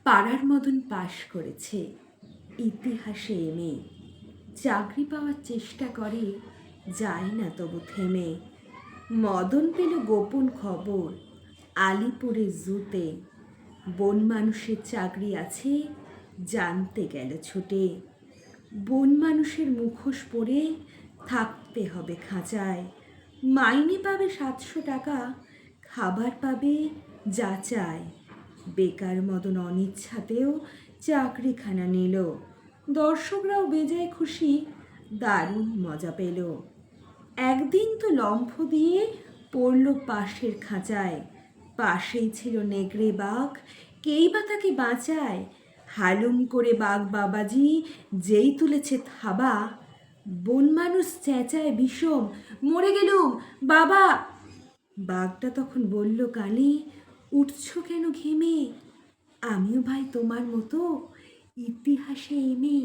পাড়ার মদন পাশ করেছে ইতিহাসে এমএ, চাকরি পাওয়ার চেষ্টা করে, যায় না তবু থেমে। মদন পেল গোপন খবর আলিপুরে জুতে, বন মানুষের চাকরি আছে, জানতে গেল ছুটে। বন মানুষের মুখোশ পরে থাকতে হবে খাঁচায়, মাইনে পাবে 700 টাকা, খাবার পাবে যা চায়। বেকার মদন অনিচ্ছাতেও চাকরিখানা নিল, দর্শকরাও বেজায় খুশি, দারুণ মজা পেল। একদিন তো লম্ফ দিয়ে পড়ল পাশের খাঁচায়, পাশেই ছিল নেগড়ে বাঘ, কেই বা তাকে বাঁচায়। হালুম করে বাঘ বাবাজি যেই তুলেছে থাবা, বন মানুষ চেঁচায় বিষম, মরে গেলুম বাবা। বাঘটা তখন বলল কানে, উঠছ কেন ঘেমে? আমিও ভাই তোমার মতো ইতিহাসে এমএ।